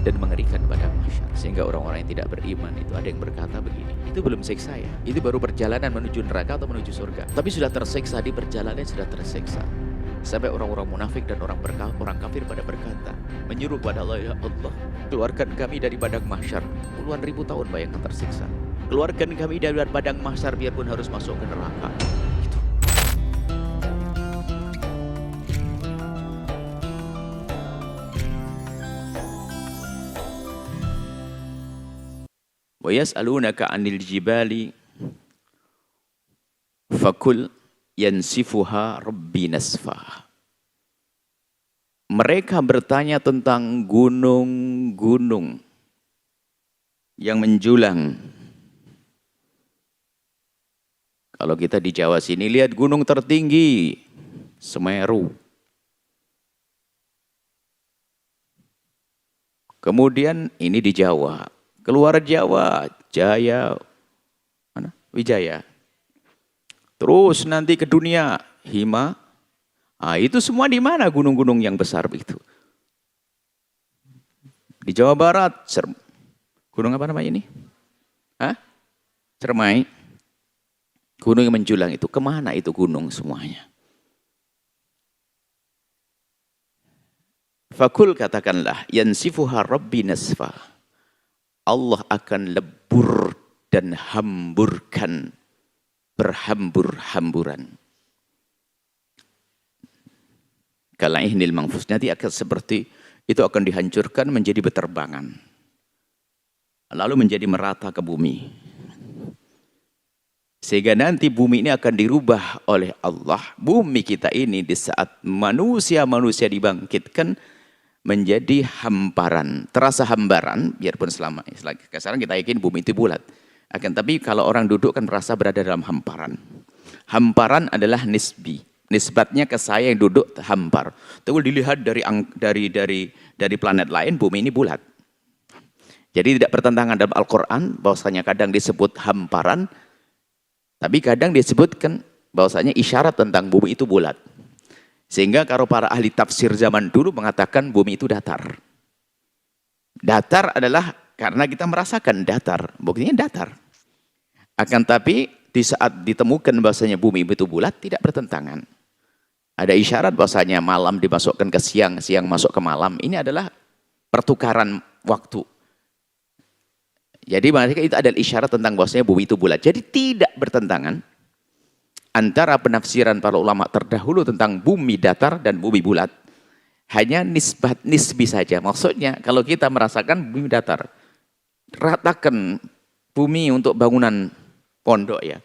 dan mengerikan pada mahsyar. Sehingga orang-orang yang tidak beriman itu ada yang berkata begini, itu belum siksa ya, itu baru perjalanan menuju neraka atau menuju surga. Tapi sudah tersiksa, di perjalanan sudah tersiksa. Sampai orang-orang munafik dan orang kafir pada berkata, menyuruh pada Allah, ya Allah, keluarkan kami dari padang mahsyar. Puluhan ribu tahun bayangkan tersiksa. Keluarkan kami dari padang mahsyar biarpun harus masuk ke neraka. Gitu. Wa yas'alunaka 'anil jibali fakul yansifuha rabbi nasfa. Mereka bertanya tentang gunung-gunung yang menjulang. Kalau kita di Jawa sini lihat gunung tertinggi Semeru. Kemudian ini di Jawa, keluar Jawa, Jaya, mana? Wijaya. Terus nanti ke dunia, Hima. Ah, itu semua di mana gunung-gunung yang besar begitu? Di Jawa Barat, gunung apa namanya ini? Hah? Cermai. Gunung yang menjulang itu, kemana itu gunung semuanya? Fakul katakanlah, yansifuha rabbi nasfa. Allah akan lebur dan hamburkan, berhambur-hamburan. Kala ihnil mangfus, nanti akan seperti itu, akan dihancurkan menjadi beterbangan. Lalu menjadi merata ke bumi. Sehingga nanti bumi ini akan dirubah oleh Allah. Bumi kita ini di saat manusia dibangkitkan menjadi hamparan. Terasa hambaran, biarpun sekarang kita yakin bumi itu bulat. Akan tapi kalau orang duduk kan merasa berada dalam hamparan. Hamparan adalah nisbi. Nisbatnya ke saya yang duduk hampar. Tapi dilihat dari planet lain, bumi ini bulat. Jadi tidak bertentangan dalam Al-Quran, bahwasanya kadang disebut hamparan, tapi kadang disebutkan bahwasanya isyarat tentang bumi itu bulat. Sehingga kalau para ahli tafsir zaman dulu mengatakan bumi itu datar. Datar adalah karena kita merasakan datar, buktinya datar. Akan tapi di saat ditemukan bahwasanya bumi itu bulat, tidak bertentangan. Ada isyarat bahwasanya malam dimasukkan ke siang, siang masuk ke malam. Ini adalah pertukaran waktu. Jadi makanya itu adalah isyarat tentang bahwasanya bumi itu bulat. Jadi tidak bertentangan antara penafsiran para ulama terdahulu tentang bumi datar dan bumi bulat. Hanya nisbi saja. Maksudnya kalau kita merasakan bumi datar, ratakan bumi untuk bangunan pondok ya.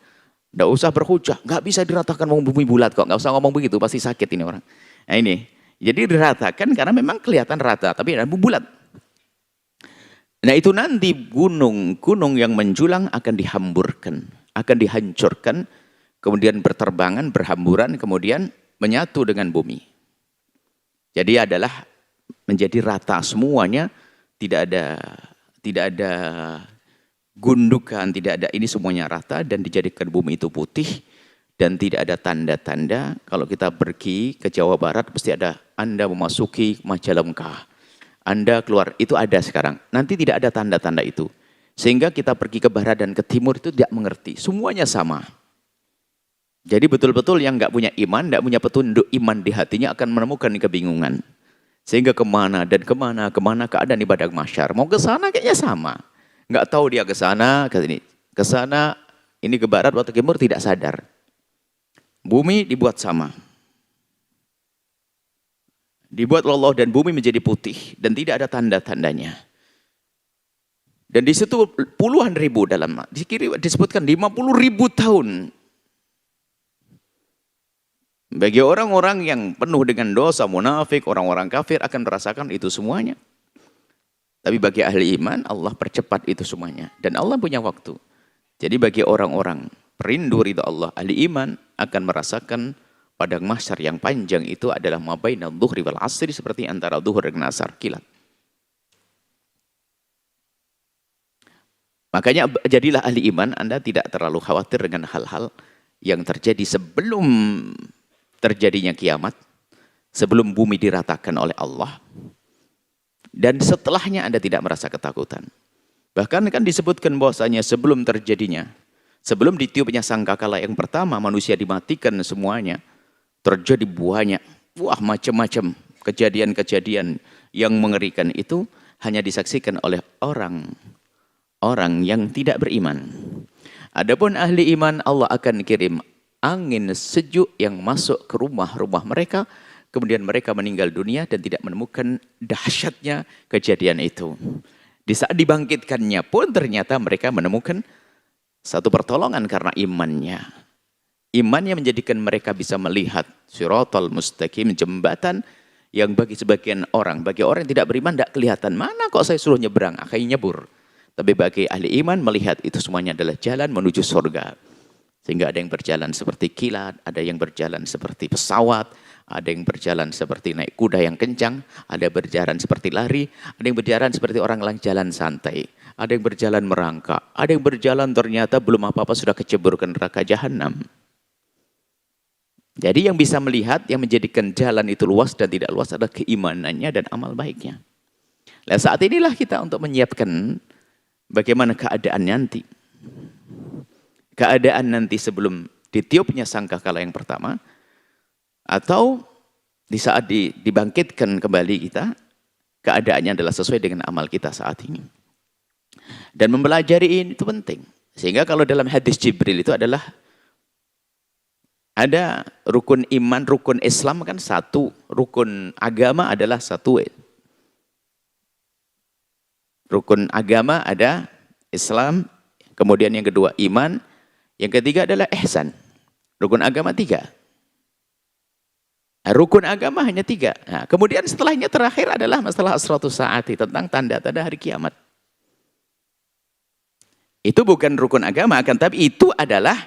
Nggak usah berhujah, nggak bisa diratakan bumi bulat kok. Nggak usah ngomong begitu, pasti sakit ini orang. Nah ini, jadi diratakan karena memang kelihatan rata, tapi ada bulat. Nah itu nanti gunung-gunung yang menjulang akan dihamburkan, akan dihancurkan, kemudian berterbangan, berhamburan, kemudian menyatu dengan bumi. Jadi adalah menjadi rata semuanya, tidak ada gundukan, tidak ada, ini semuanya rata dan dijadikan bumi itu putih dan tidak ada tanda-tanda. Kalau kita pergi ke Jawa Barat pasti ada Anda memasuki Majalengka. Anda keluar, itu ada sekarang. Nanti tidak ada tanda-tanda itu. Sehingga kita pergi ke barat dan ke timur itu tidak mengerti. Semuanya sama. Jadi betul-betul yang nggak punya iman, nggak punya petunjuk iman di hatinya akan menemukan kebingungan. Sehingga kemana keadaan di padang mahsyar. Mau ke sana kayaknya sama. Nggak tahu dia ke sana, ke sini. Ke sana, ini ke barat atau ke timur tidak sadar. Bumi dibuat sama. Dibuat Allah dan bumi menjadi putih dan tidak ada tanda-tandanya. Dan di situ puluhan ribu disebutkan 50.000 tahun. Bagi orang-orang yang penuh dengan dosa, munafik, orang-orang kafir akan merasakan itu semuanya. Tapi bagi ahli iman, Allah percepat itu semuanya. Dan Allah punya waktu. Jadi bagi orang-orang perindu ridha Allah, ahli iman akan merasakan padang mahsyar yang panjang itu adalah mabainal dhuhri wal asri, seperti antara zuhur dan asar, kilat. Makanya jadilah ahli iman, Anda tidak terlalu khawatir dengan hal-hal yang terjadi sebelum terjadinya kiamat, sebelum bumi diratakan oleh Allah. Dan setelahnya Anda tidak merasa ketakutan. Bahkan kan disebutkan bahwasanya sebelum terjadinya, sebelum ditiupnya sangkakala yang pertama, manusia dimatikan semuanya, terjadi banyak, macam-macam kejadian-kejadian yang mengerikan itu hanya disaksikan oleh orang yang tidak beriman. Adapun ahli iman, Allah akan kirim angin sejuk yang masuk ke rumah-rumah mereka, kemudian mereka meninggal dunia dan tidak menemukan dahsyatnya kejadian itu. Di saat dibangkitkannya pun ternyata mereka menemukan satu pertolongan karena imannya. Imannya menjadikan mereka bisa melihat siratal mustaqim, jembatan yang bagi sebagian orang, bagi orang yang tidak beriman tidak kelihatan. Mana kok saya suruh nyebrang, akhirnya nyebur. Tapi bagi ahli iman melihat itu semuanya adalah jalan menuju surga. Sehingga ada yang berjalan seperti kilat, ada yang berjalan seperti pesawat, ada yang berjalan seperti naik kuda yang kencang, ada yang berjalan seperti lari, ada yang berjalan seperti orang yang jalan santai, ada yang berjalan merangkak, ada yang berjalan ternyata belum apa-apa sudah kecebur ke neraka jahanam. Jadi yang bisa melihat, yang menjadikan jalan itu luas dan tidak luas adalah keimanannya dan amal baiknya. Nah, saat inilah kita untuk menyiapkan bagaimana keadaan nanti. Keadaan nanti sebelum ditiupnya sangkakala yang pertama, atau di saat dibangkitkan kembali kita, keadaannya adalah sesuai dengan amal kita saat ini. Dan mempelajari ini itu penting. Sehingga kalau dalam hadis Jibril itu adalah ada rukun iman, rukun Islam kan satu, rukun agama adalah satu. Rukun agama ada Islam, kemudian yang kedua iman, yang ketiga adalah ihsan. Rukun agama 3. Nah, rukun agama hanya 3. Nah, kemudian setelahnya terakhir adalah masalah asratus saati, tentang tanda-tanda hari kiamat. Itu bukan rukun agama, akan tapi itu adalah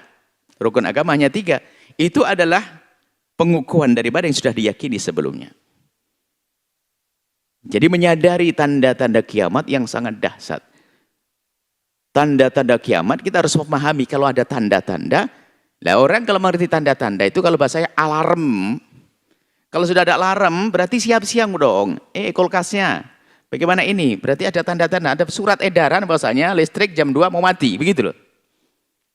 rukun agama hanya 3. Itu adalah pengukuhan daripada yang sudah diyakini sebelumnya. Jadi menyadari tanda-tanda kiamat yang sangat dahsyat. Tanda-tanda kiamat kita harus memahami kalau ada tanda-tanda. Lah orang kalau mengerti tanda-tanda itu kalau bahasanya alarm. Kalau sudah ada alarm berarti siap-siap dong. Kulkasnya. Bagaimana ini? Berarti ada tanda-tanda, ada surat edaran bahwasanya listrik jam 2 mau mati, begitu loh.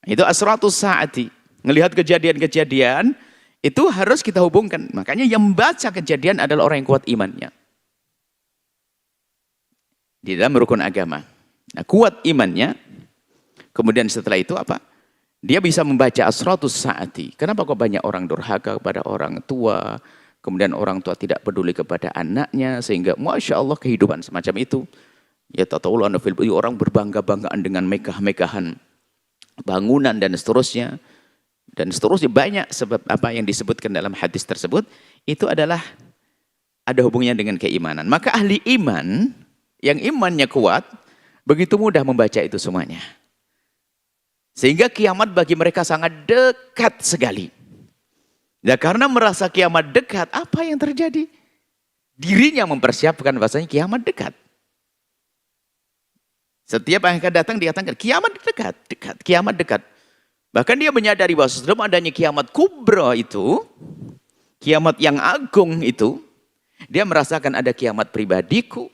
Itu asratus saati. Ngelihat kejadian-kejadian itu harus kita hubungkan. Makanya yang membaca kejadian adalah orang yang kuat imannya. Di dalam rukun agama. Nah, kuat imannya. Kemudian setelah itu apa? Dia bisa membaca asratus saati. Kenapa kok banyak orang durhaka kepada orang tua? Kemudian orang tua tidak peduli kepada anaknya. Sehingga Masya Allah kehidupan semacam itu. Ya tatawulana fil buyut, orang berbangga-banggaan dengan megah-megahan bangunan dan seterusnya. Dan seterusnya banyak sebab apa yang disebutkan dalam hadis tersebut. Itu adalah ada hubungannya dengan keimanan. Maka ahli iman yang imannya kuat begitu mudah membaca itu semuanya. Sehingga kiamat bagi mereka sangat dekat sekali. Ya karena merasa kiamat dekat, apa yang terjadi? Dirinya mempersiapkan bahasanya kiamat dekat. Setiap yang akan datang dikatakan kiamat dekat, dekat, kiamat dekat. Bahkan dia menyadari bahwa sebelum adanya kiamat kubra itu, kiamat yang agung itu, dia merasakan ada kiamat pribadiku.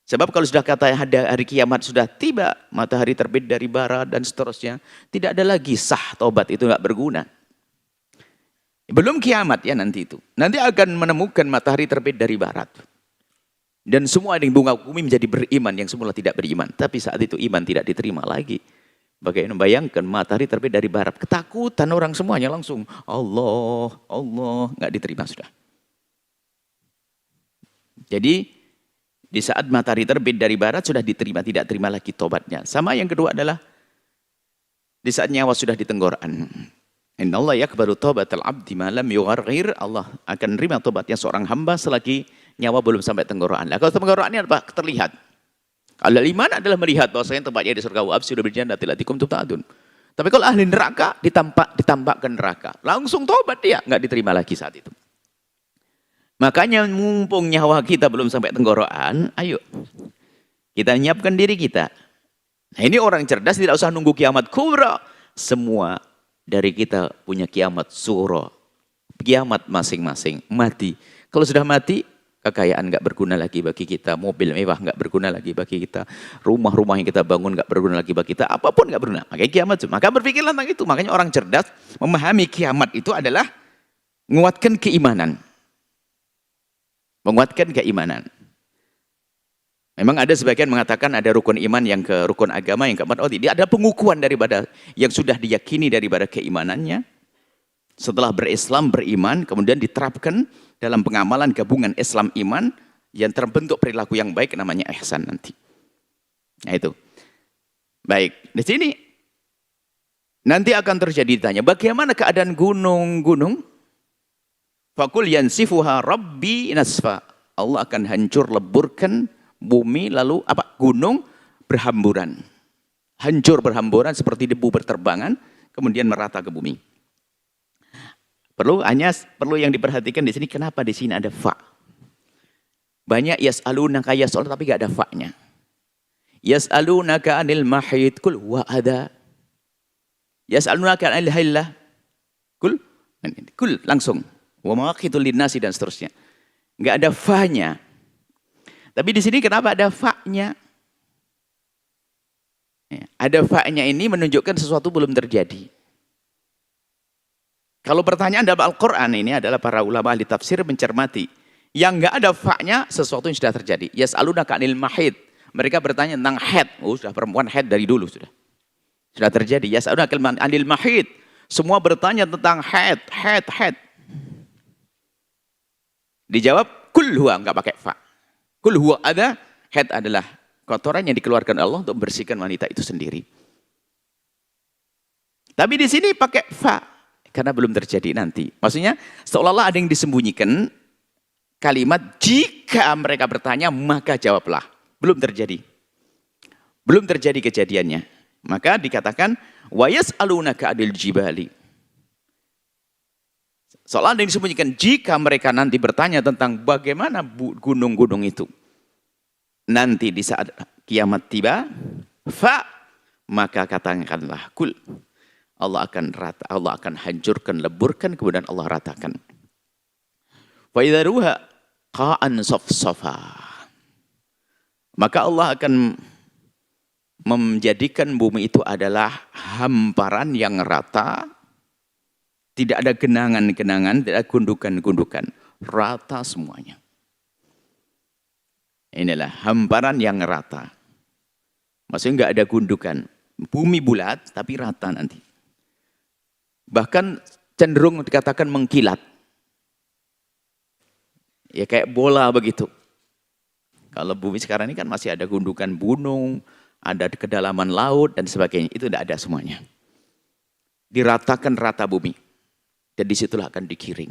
Sebab kalau sudah kata hari kiamat sudah tiba, matahari terbit dari barat dan seterusnya, tidak ada lagi sah taubat itu nggak berguna. Belum kiamat ya nanti itu. Nanti akan menemukan matahari terbit dari barat. Dan semua yang bunga bumi menjadi beriman yang semula tidak beriman. Tapi saat itu iman tidak diterima lagi. Bagaimana bayangkan matahari terbit dari barat. Ketakutan orang semuanya langsung. Allah, Allah. Nggak diterima sudah. Jadi di saat matahari terbit dari barat sudah diterima. Tidak terima lagi tobatnya. Sama yang kedua adalah di saat nyawa sudah di tenggorokan. Innallaha yaqbalu taubatal abdi ma lam yugharghir. Allah akan menerima tobatnya seorang hamba selagi nyawa belum sampai tenggorokan. Kalau tenggorokannya apa? Terlihat. Kalau iman adalah melihat bahwasanya tempatnya di surga wa absyirul bil jannati allati kuntum tu'adun. Tapi kalau ahli neraka ditampakkan neraka, langsung tobat dia, enggak diterima lagi saat itu. Makanya mumpung nyawa kita belum sampai tenggorokan, ayo kita menyiapkan diri kita. Nah, ini orang cerdas tidak usah nunggu kiamat kubra. Semua dari kita punya kiamat suro. Kiamat masing-masing. Mati. Kalau sudah mati, Kekayaan nggak berguna lagi bagi kita, mobil mewah nggak berguna lagi bagi kita, rumah-rumah yang kita bangun nggak berguna lagi bagi kita, apapun nggak berguna. Makanya kiamat itu. Maka berpikirlah tentang itu. Makanya orang cerdas memahami kiamat itu adalah menguatkan keimanan. Menguatkan keimanan. Memang ada sebagian mengatakan ada rukun iman yang ke rukun agama yang keempat. Oh, tidak ada pengukuhan daripada yang sudah diyakini daripada keimanannya. Setelah berislam, beriman, kemudian diterapkan dalam pengamalan gabungan Islam iman yang terbentuk perilaku yang baik namanya ihsan nanti. Nah itu. Baik, di sini nanti akan terjadi ditanya, bagaimana keadaan gunung-gunung? Fakul yansifuha rabbi nasfa. Allah akan hancur leburkan bumi lalu apa? Gunung berhamburan. Hancur berhamburan seperti debu berterbangan kemudian merata ke bumi. Perlu yang diperhatikan di sini, kenapa di sini ada fa? Banyak yas'alunaka yas'al tapi enggak ada fa-nya. Yas'alunaka 'anil mahid kul wa ada. Yas'alunaka 'anil hillah kul langsung. Wa mawaqitul linnasi dan seterusnya. Enggak ada fa-nya. Tapi di sini kenapa ada fa-nya? Ada fa-nya ini menunjukkan sesuatu belum terjadi. Kalau pertanyaan dalam Al-Quran ini adalah para ulama ahli tafsir mencermati. Yang enggak ada fa-nya sesuatu yang sudah terjadi. Yas'alunaka 'anil mahid. Mereka bertanya tentang haid. Oh, sudah perempuan haid dari dulu sudah. Sudah terjadi. Yas'alunaka 'anil mahid. Semua bertanya tentang haid. Dijawab kul huwa, enggak pakai fa. Kul huwa ada, haid adalah kotoran yang dikeluarkan Allah untuk membersihkan wanita itu sendiri. Tapi di sini pakai fa. Karena belum terjadi nanti. Maksudnya seolah-olah ada yang disembunyikan kalimat jika mereka bertanya maka jawablah. Belum terjadi. Belum terjadi kejadiannya. Maka dikatakan wa yas'alunaka 'anil jibali. Seolah ada yang disembunyikan jika mereka nanti bertanya tentang bagaimana gunung-gunung itu. Nanti di saat kiamat tiba, fa maka katakanlah kul. Allah akan hancurkan, leburkan, kemudian Allah ratakan. Fa idza ruha qa'an safsafa. Maka Allah akan menjadikan bumi itu adalah hamparan yang rata, tidak ada genangan-genangan, tidak ada gundukan-gundukan, rata semuanya. Inilah hamparan yang rata. Maksudnya enggak ada gundukan. Bumi bulat tapi rata nanti. Bahkan cenderung dikatakan mengkilat. Ya kayak bola begitu. Kalau bumi sekarang ini kan masih ada gundukan gunung, ada kedalaman laut dan sebagainya. Itu tidak ada semuanya. Diratakan rata bumi. Dan disitulah akan dikiring.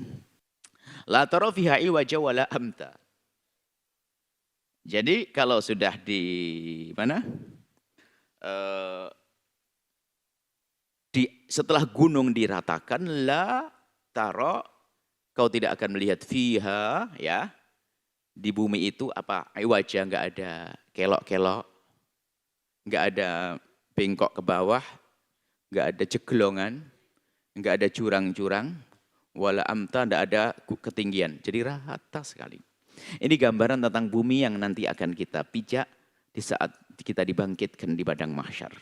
La tara fiha iwaja wala amta. Jadi kalau sudah di mana? Setelah gunung diratakan, la taro, kau tidak akan melihat fiha, ya, di bumi itu apa? Wajah, enggak ada kelok-kelok, enggak ada bengkok ke bawah, enggak ada ceglongan, enggak ada jurang-jurang, wala amta, enggak ada ketinggian. Jadi rata sekali. Ini gambaran tentang bumi yang nanti akan kita pijak di saat kita dibangkitkan di padang mahsyar.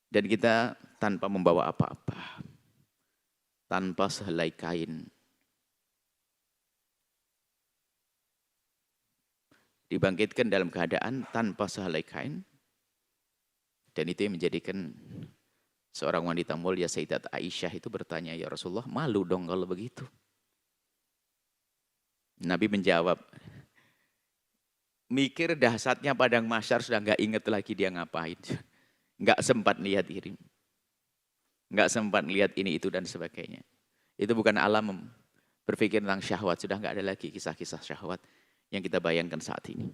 Dan kita tanpa membawa apa-apa. Tanpa sehelai kain. Dibangkitkan dalam keadaan tanpa sehelai kain. Dan itu yang menjadikan seorang wanita mulia Sayyidat Aisyah itu bertanya, ya Rasulullah, malu dong kalau begitu. Nabi menjawab, mikir dahsyatnya padang mahsyar sudah enggak ingat lagi dia ngapain. Enggak sempat lihat diri. Enggak sempat lihat ini, itu, dan sebagainya. Itu bukan alam berpikir tentang syahwat. Sudah enggak ada lagi kisah-kisah syahwat yang kita bayangkan saat ini.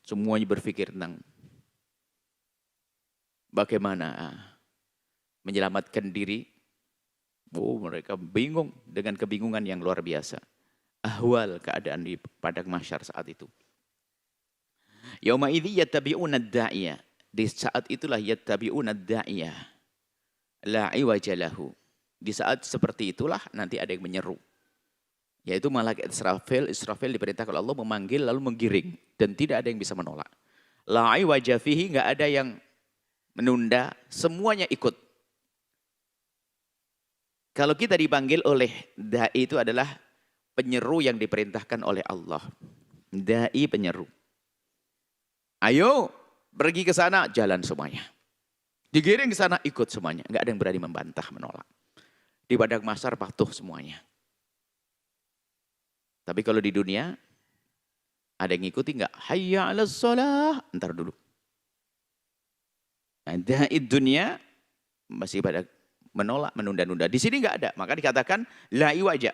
Semuanya berpikir tentang bagaimana menyelamatkan diri. Oh, mereka bingung dengan kebingungan yang luar biasa. Ahwal keadaan di padang mahsyar saat itu. Yauma idzi yattabi'una ad-da'iyah. Di saat itulah yattabi'una ad-da'iyah. La iwaja lahu. Di saat seperti itulah nanti ada yang menyeru. Yaitu malaikat Israfil. Israfil diperintahkan oleh Allah memanggil lalu menggiring. Dan tidak ada yang bisa menolak. La iwaja fihi, nggak ada yang menunda. Semuanya ikut. Kalau kita dipanggil oleh da'i itu adalah penyeru yang diperintahkan oleh Allah. Da'i penyeru. Ayo pergi ke sana, jalan semuanya. Digiring ke sana, ikut semuanya. Nggak ada yang berani membantah, menolak. Di padang mahsyar patuh semuanya. Tapi kalau di dunia, ada yang ngikuti nggak? Hayya 'alas shalah. Ntar dulu. Nah, da'i dunia masih pada menolak, menunda-nunda. Di sini nggak ada. Maka dikatakan la iwaja.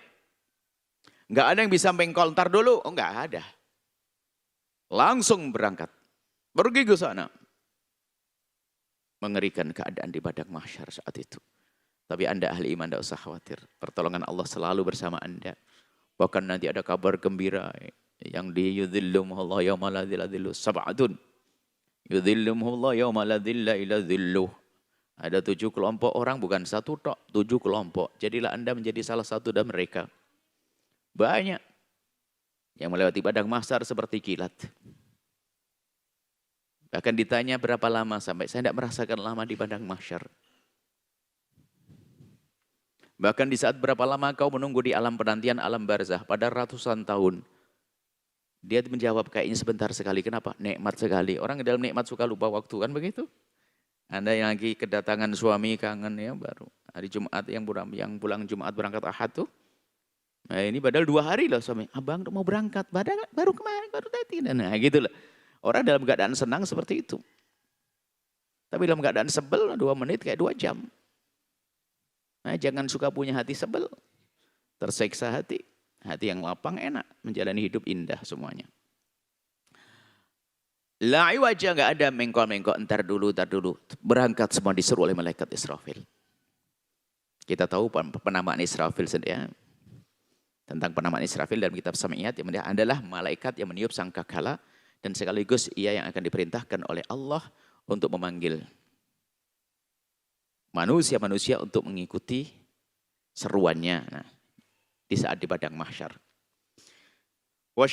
Nggak ada yang bisa mengkol, ntar dulu. Oh, nggak ada. Langsung berangkat. Pergi ke sana. Mengerikan keadaan di padang mahsyar saat itu. Tapi Anda ahli iman, tidak usah khawatir. Pertolongan Allah selalu bersama Anda. Bahkan nanti ada kabar gembira yang di yudhillumullah yawma la dhilla dhilluh sab'atun. Yudhillumullah yawma la dhilla illa dhilluh. Ada 7 kelompok orang, bukan satu tok, 7 kelompok. Jadilah Anda menjadi salah satu dari mereka. Banyak yang melewati padang mahsyar seperti kilat. Bahkan ditanya berapa lama, sampai saya tidak merasakan lama di padang mahsyar. Bahkan di saat berapa lama kau menunggu di alam penantian, alam barzah, pada ratusan tahun. Dia menjawab kayaknya sebentar sekali. Kenapa? Nikmat sekali. Orang dalam nikmat suka lupa waktu, kan begitu? Anda yang lagi kedatangan suami kangen ya, baru hari Jumat yang pulang Jumat berangkat Ahad tuh. Nah ini padahal 2 hari loh suami. Abang mau berangkat, baru kemarin, baru tadi. Nah gitu loh. Orang dalam keadaan senang seperti itu. Tapi dalam keadaan sebel 2 menit kayak 2 jam. Nah, jangan suka punya hati sebel. Tersiksa hati. Hati yang lapang enak. Menjalani hidup indah semuanya. La iwaja, nggak ada mengkol-mengkol. Ntar dulu. Berangkat semua disuruh oleh malaikat Israfil. Kita tahu penamaan Israfil saja. Tentang penamaan Israfil dalam kitab Sami'iyat. Yang adalah malaikat yang meniup sangkakala. Dan sekaligus ia yang akan diperintahkan oleh Allah untuk memanggil manusia-manusia untuk mengikuti seruannya. Nah, di saat di padang mahsyar. Wa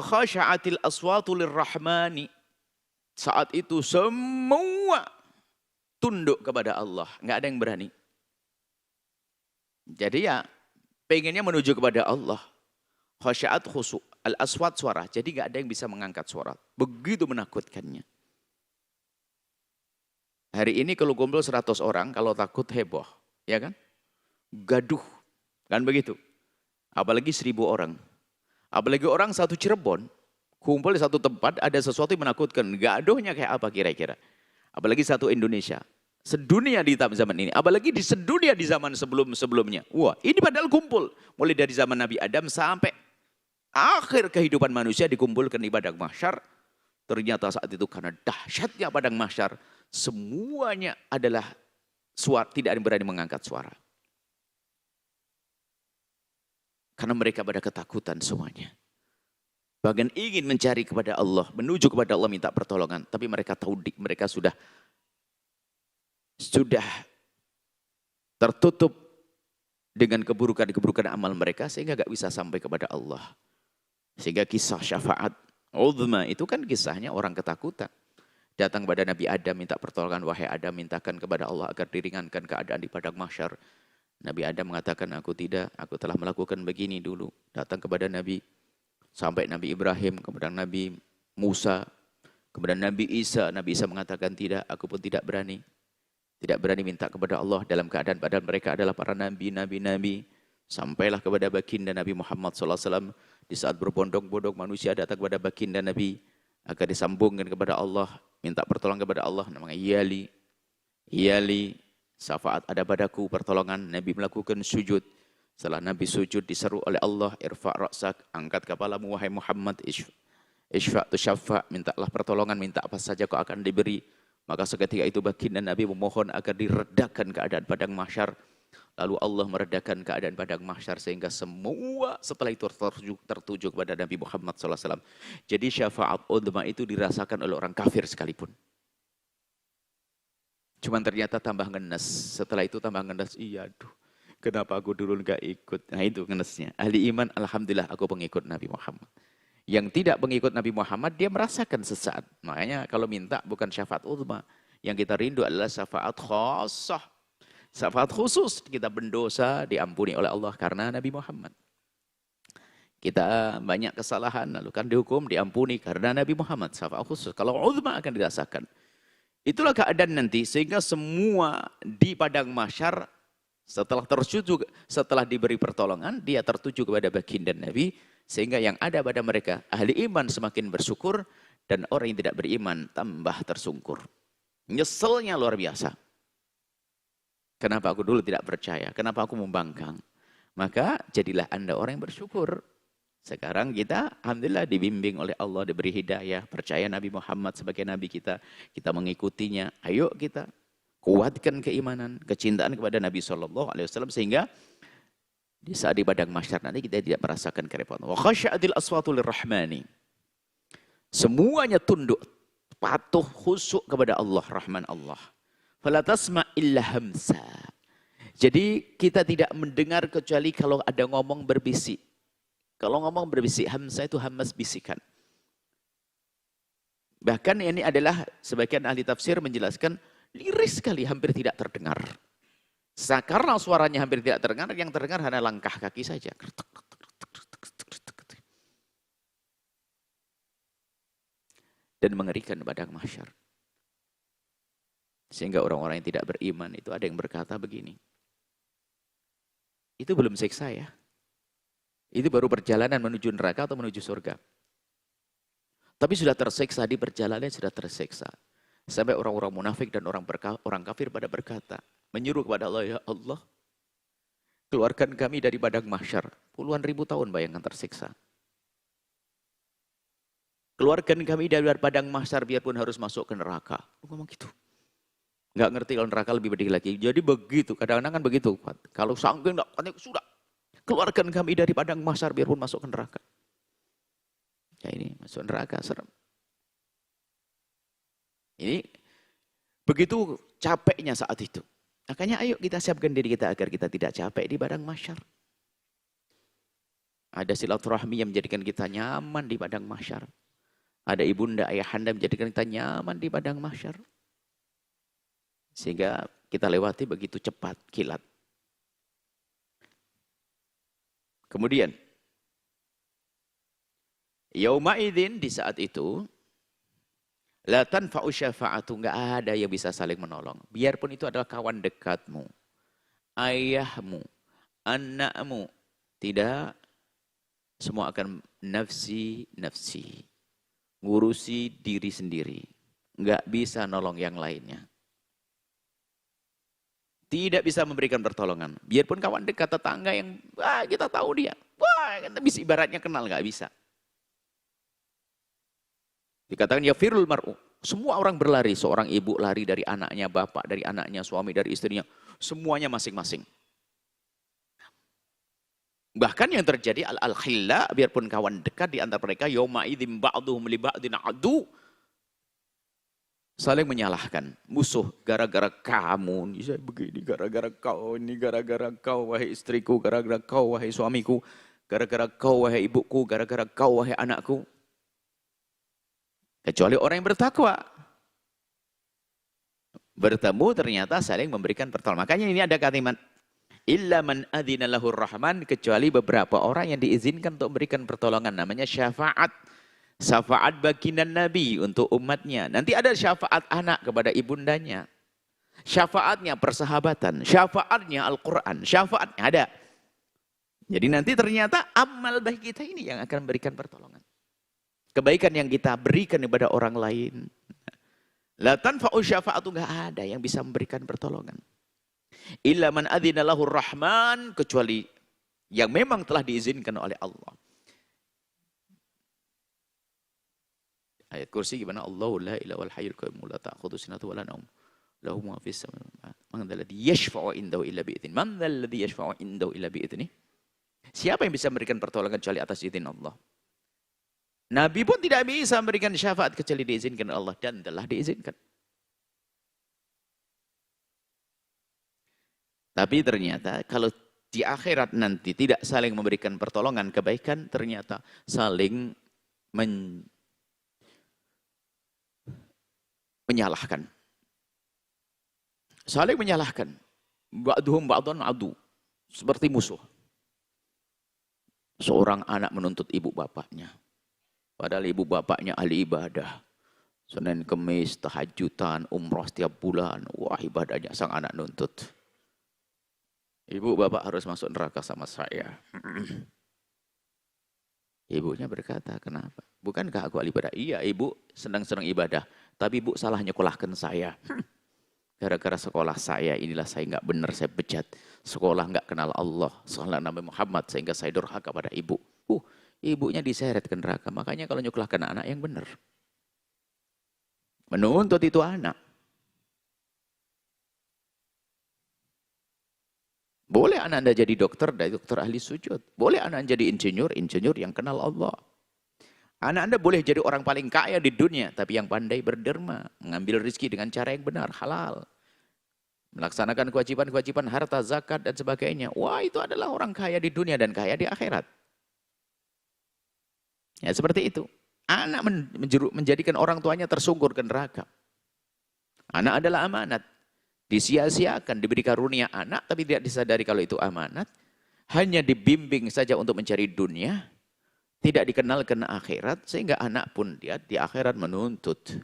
khasha'atil aswatu lirrahmani. Saat itu semua tunduk kepada Allah. Nggak ada yang berani. Jadi ya pengennya menuju kepada Allah. Khasya'at khusu. Al-aswat suara. Jadi nggak ada yang bisa mengangkat suara. Begitu menakutkannya. Hari ini kalau kumpul 100 orang, kalau takut heboh, ya kan? Gaduh, kan begitu. Apalagi 1000 orang. Apalagi orang satu Cirebon, kumpul di satu tempat, ada sesuatu yang menakutkan. Gaduhnya kayak apa kira-kira? Apalagi satu Indonesia. Sedunia di zaman ini. Apalagi di sedunia di zaman sebelum-sebelumnya. Wah, ini padahal kumpul. Mulai dari zaman Nabi Adam sampai akhir kehidupan manusia dikumpulkan di padang mahsyar. Ternyata saat itu karena dahsyatnya padang mahsyar, semuanya adalah suara, tidak ada yang berani mengangkat suara. Karena mereka pada ketakutan semuanya. Bahkan ingin mencari kepada Allah, menuju kepada Allah minta pertolongan. Tapi mereka tahu mereka sudah tertutup dengan keburukan-keburukan amal mereka sehingga gak bisa sampai kepada Allah. Sehingga kisah syafaat uzma itu kan kisahnya orang ketakutan. Datang kepada Nabi Adam minta pertolongan, wahai Adam mintakan kepada Allah agar diringankan keadaan di padang mahsyar. Nabi Adam mengatakan aku tidak, aku telah melakukan begini dulu. Datang kepada Nabi, sampai Nabi Ibrahim, kemudian Nabi Musa, kemudian Nabi Isa. Nabi Isa mengatakan tidak, aku pun tidak berani. Tidak berani minta kepada Allah dalam keadaan padahal mereka adalah para nabi. Sampailah kepada baginda Nabi Muhammad SAW. Di saat berbondong-bondong manusia datang kepada baginda Nabi agar disambungkan kepada Allah, minta pertolongan kepada Allah, namanya Yali, syafaat ada padaku, pertolongan. Nabi melakukan sujud. Setelah Nabi sujud diseru oleh Allah, irfa' ra'sak, angkat kepalamu wahai Muhammad, isfa' tu syafa', mintalah pertolongan, minta apa saja kau akan diberi. Maka seketika itu baginda Nabi memohon agar diredakan keadaan padang mahsyar. Lalu Allah meredakan keadaan padang mahsyar sehingga semua setelah itu tertuju kepada Nabi Muhammad SAW. Jadi syafaat uzma itu dirasakan oleh orang kafir sekalipun. Cuman ternyata tambah ngenes. Setelah itu tambah ngenes. Iya aduh. kenapa aku dulu nggak ikut? Nah itu kenesnya. Ahli iman, alhamdulillah aku pengikut Nabi Muhammad. Yang tidak pengikut Nabi Muhammad, dia merasakan sesaat. Makanya kalau minta bukan syafaat uzma. Yang kita rindu adalah syafaat khusus. Syafaat khusus. Kita berdosa, diampuni oleh Allah karena Nabi Muhammad. Kita banyak kesalahan, lalu kan dihukum, diampuni karena Nabi Muhammad. Syafaat khusus. Kalau uzma akan dirasakan. Itulah keadaan nanti, sehingga semua di padang mahsyar, setelah tertuju, setelah diberi pertolongan, dia tertuju kepada baginda Nabi, sehingga yang ada pada mereka, ahli iman semakin bersyukur, dan orang yang tidak beriman tambah tersungkur. Nyeselnya luar biasa. Kenapa aku dulu tidak percaya? Kenapa aku membangkang? Maka jadilah Anda orang yang bersyukur. Sekarang kita, alhamdulillah dibimbing oleh Allah, diberi hidayah, percaya Nabi Muhammad sebagai Nabi kita mengikutinya. Ayo kita kuatkan keimanan, kecintaan kepada Nabi SAW, sehingga di saat di padang mahsyar nanti kita tidak merasakan kerepotan. Wa khasya'atil aswatu lirrahmani. Semuanya tunduk, patuh, khusyuk kepada Allah, Rahman Allah. Fala tasma' illa hamsa. Jadi kita tidak mendengar kecuali kalau ada ngomong berbisik. Kalau ngomong berbisik, hamsa itu hamas bisikan. Bahkan ini adalah sebagian ahli tafsir menjelaskan liris sekali, hampir tidak terdengar. Karena suaranya hampir tidak terdengar, yang terdengar hanya langkah kaki saja. Dan mengerikan padang mahsyar. Sehingga orang-orang yang tidak beriman itu ada yang berkata begini. Itu belum siksa ya. Itu baru perjalanan menuju neraka atau menuju surga. Tapi sudah tersiksa, di perjalanan sudah tersiksa. Sampai orang-orang munafik dan orang kafir pada berkata, menyuruh kepada Allah, ya Allah, keluarkan kami dari padang mahsyar. Puluhan ribu tahun bayangkan tersiksa. Keluarkan kami dari padang mahsyar biarpun harus masuk ke neraka. Ngomong gitu. Nggak ngerti kalau neraka lebih pedih lagi. Jadi begitu, kadang-kadang kan begitu. Kalau sangking sudah. Keluarkan kami dari padang mahsyar biarpun masuk ke neraka. Ya ini masuk neraka, serem. Ini begitu capeknya saat itu. Makanya ayo kita siapkan diri kita agar kita tidak capek di padang mahsyar. Ada silaturahmi yang menjadikan kita nyaman di padang mahsyar. Ada ibunda, ayahanda menjadikan kita nyaman di padang mahsyar. Sehingga kita lewati begitu cepat, kilat. Kemudian, yauma idzin, di saat itu, la tanfa'u syafa'atu, enggak ada yang bisa saling menolong. Biarpun itu adalah kawan dekatmu, ayahmu, anakmu, tidak, semua akan nafsi, ngurusi diri sendiri. Enggak bisa nolong yang lainnya. Tidak bisa memberikan pertolongan. Biarpun kawan dekat, tetangga yang kita tahu dia. Wah, kita bisa ibaratnya kenal, nggak bisa. Dikatakan ya firul mar'u. Semua orang berlari. Seorang ibu lari dari anaknya, bapak dari anaknya, suami dari istrinya. Semuanya masing-masing. Bahkan yang terjadi al-khilla, biarpun kawan dekat di antara mereka, yauma idzin ba'duhum li ba'din adu. Saling menyalahkan musuh gara-gara kamu, saya begini gara-gara kau, ini gara-gara kau wahai istriku, gara-gara kau wahai suamiku, gara-gara kau wahai ibuku, gara-gara kau wahai anakku. Kecuali orang yang bertakwa. Bertemu ternyata saling memberikan pertolongan. Makanya ini ada kalimat illa man adzina lahur rahman, kecuali beberapa orang yang diizinkan untuk memberikan pertolongan, namanya syafaat. Syafaat baginda Nabi untuk umatnya. Nanti ada syafaat anak kepada ibundanya. Syafaatnya persahabatan. Syafaatnya Al-Quran. Syafaatnya ada. Jadi nanti ternyata amal baik kita ini yang akan memberikan pertolongan. Kebaikan yang kita berikan kepada orang lain. La tanfa'u syafa'atu, nggak ada yang bisa memberikan pertolongan. Illa man adzina lahur rahman, kecuali yang memang telah diizinkan oleh Allah. Ayat kursi gimana? Allahu la ilaha wal hayyul qayyum la ta'khudhu sinatun wa la nawm. Lahu ma fis samawati. Man dzal ladzi yashfa'u indahu illa bi idznih. Man dzal ladzi yashfa'u indahu illa bi idznih. Siapa yang bisa memberikan pertolongan kecuali atas izin Allah? Nabi pun tidak bisa memberikan syafaat kecuali diizinkan Allah, dan telah diizinkan. Tapi ternyata kalau di akhirat nanti tidak saling memberikan pertolongan kebaikan, ternyata saling menyalahkan. Saling menyalahkan. Ba'duhum ba'dan adu. Seperti musuh. Seorang anak menuntut ibu bapaknya. Padahal ibu bapaknya ahli ibadah. Senin, Kemis, tahajudan, umroh setiap bulan. Wah, ibadahnya sang anak nuntut. Ibu bapak harus masuk neraka sama saya. Ibunya berkata, kenapa? Bukankah aku ahli ibadah? Iya, ibu senang-senang ibadah. Tapi ibu salah nyekolahkan saya. Gara-gara sekolah saya, inilah saya nggak benar, saya bejat. Sekolah nggak kenal Allah, sekolah Nabi Muhammad, sehingga saya durhaka pada ibu. Ibunya diseret ke neraka. Makanya kalau nyekolahkan anak yang benar. Menuntut itu anak. Boleh anak Anda jadi dokter ahli sujud. Boleh anak Anda jadi insinyur yang kenal Allah. Anak Anda boleh jadi orang paling kaya di dunia, tapi yang pandai berderma, mengambil rezeki dengan cara yang benar, halal. Melaksanakan kewajiban-kewajiban harta, zakat, dan sebagainya. Wah, itu adalah orang kaya di dunia dan kaya di akhirat. Ya, seperti itu. Anak menjadikan orang tuanya tersungkur ke neraka. Anak adalah amanat. Disia-siakan, diberi karunia anak, tapi tidak disadari kalau itu amanat. Hanya dibimbing saja untuk mencari dunia. Tidak dikenalkan akhirat, sehingga anak pun dia di akhirat menuntut.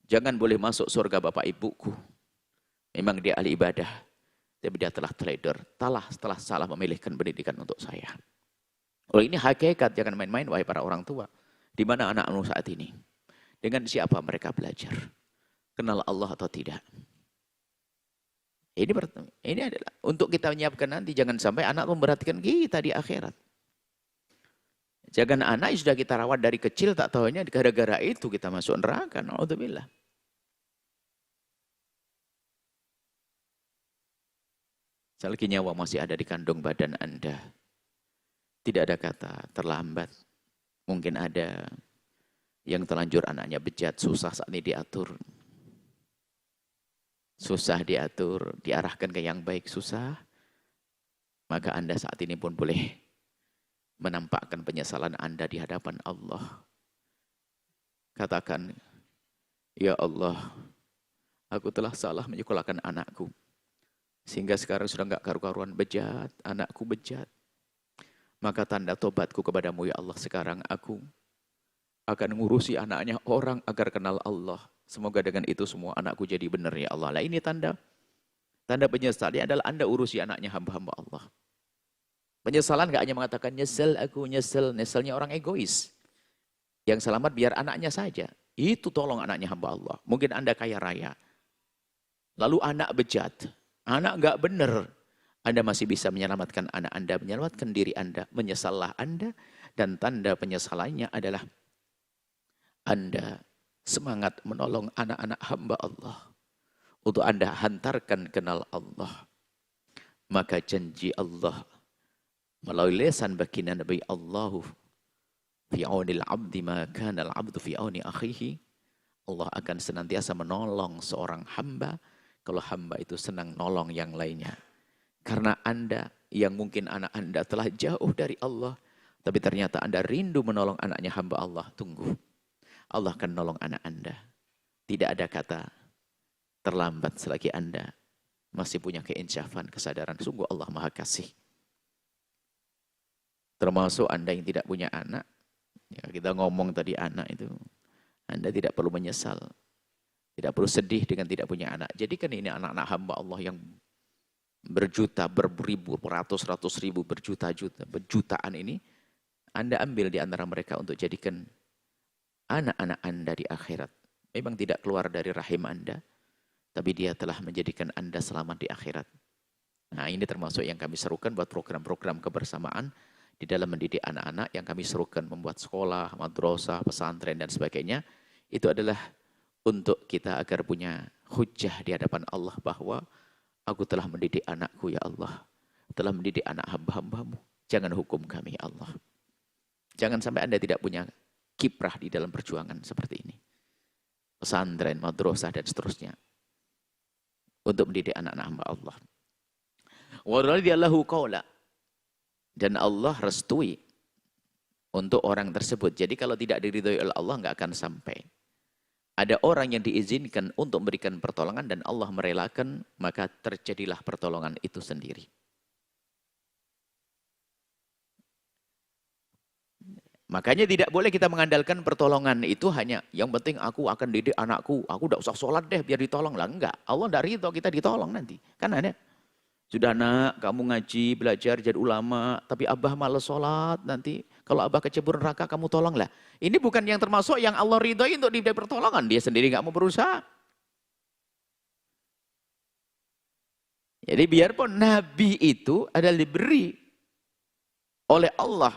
Jangan boleh masuk surga bapak ibuku. Memang dia ahli ibadah, tapi dia telah teledor, setelah salah memilihkan pendidikan untuk saya. Oh, ini hakikat, jangan main-main wahai para orang tua. Di mana anak-anakmu saat ini? Dengan siapa mereka belajar? Kenal Allah atau tidak? Ini adalah untuk kita menyiapkan nanti, jangan sampai anak memberatkan kita di akhirat. Jangan anak yang sudah kita rawat dari kecil, tak tahunya gara-gara itu kita masuk neraka. Na'udzubillah. Selagi nyawa masih ada di kandung badan Anda, tidak ada kata terlambat. Mungkin ada yang terlanjur anaknya bejat, susah saat ini diatur. Susah diatur, diarahkan ke yang baik, susah. Maka Anda saat ini pun boleh menampakkan penyesalan Anda di hadapan Allah. Katakan, ya Allah, aku telah salah menyekolahkan anakku. Sehingga sekarang sudah enggak karu-karuan, bejat, anakku bejat. Maka tanda tobatku kepadamu ya Allah, sekarang aku akan ngurusi anaknya orang agar kenal Allah. Semoga dengan itu semua anakku jadi benar ya Allah. Lah ini tanda penyesalan adalah Anda urusi anaknya hamba-hamba Allah. Penyesalan enggak hanya mengatakan nyesel aku, nyeselnya orang egois. Yang selamat biar anaknya saja. Itu tolong anaknya hamba Allah. Mungkin Anda kaya raya. Lalu anak bejat. Anak enggak benar, Anda masih bisa menyelamatkan anak Anda, menyelamatkan diri Anda, menyesallah Anda, dan tanda penyesalannya adalah Anda semangat menolong anak-anak hamba Allah, untuk Anda hantarkan kenal Allah. Maka janji Allah, melalui lisan baginda Nabi Allahu, fi aunil abdi ma kana al-abdu fi auni akhihi, Allah akan senantiasa menolong seorang hamba, kalau hamba itu senang nolong yang lainnya. Karena Anda, yang mungkin anak Anda telah jauh dari Allah, tapi ternyata Anda rindu menolong anaknya hamba Allah. Tunggu, Allah akan nolong anak Anda. Tidak ada kata terlambat selagi Anda masih punya keinsyafan, kesadaran. Sungguh Allah Maha Kasih. Termasuk Anda yang tidak punya anak. Ya, kita ngomong tadi anak itu. Anda tidak perlu menyesal. Tidak perlu sedih dengan tidak punya anak. Jadi kan ini anak-anak hamba Allah yang berjuta, beribu, ratus ribu, berjutaan ini. Anda ambil di antara mereka untuk jadikan anak-anak Anda di akhirat. Memang tidak keluar dari rahim Anda. Tapi dia telah menjadikan Anda selamat di akhirat. Nah ini termasuk yang kami serukan buat program-program kebersamaan. Di dalam mendidik anak-anak yang kami serukan membuat sekolah, madrasah, pesantren dan sebagainya. Itu adalah untuk kita agar punya hujah di hadapan Allah bahwa aku telah mendidik anakku ya Allah. Telah mendidik anak hamba-hambamu. Jangan hukum kami ya Allah. Jangan sampai Anda tidak punya kiprah di dalam perjuangan seperti ini. Pesantren, madrasah dan seterusnya. Untuk mendidik anak-anak hamba Allah. Wa radiyallahu qawla. Dan Allah restui untuk orang tersebut. Jadi kalau tidak diridhoi oleh Allah nggak akan sampai. Ada orang yang diizinkan untuk memberikan pertolongan dan Allah merelakan, maka terjadilah pertolongan itu sendiri. Makanya tidak boleh kita mengandalkan pertolongan itu hanya yang penting aku akan didik anakku, aku udah usah sholat deh biar ditolong lah. Enggak, Allah tidak ridho kita ditolong nanti. Kan ada. Sudah nak, kamu ngaji, belajar, jadi ulama, tapi abah malas sholat nanti. Kalau abah kecebur neraka, kamu tolonglah. Ini bukan yang termasuk yang Allah ridhoi untuk diberi pertolongan. Dia sendiri nggak mau berusaha. Jadi biarpun Nabi itu adalah diberi oleh Allah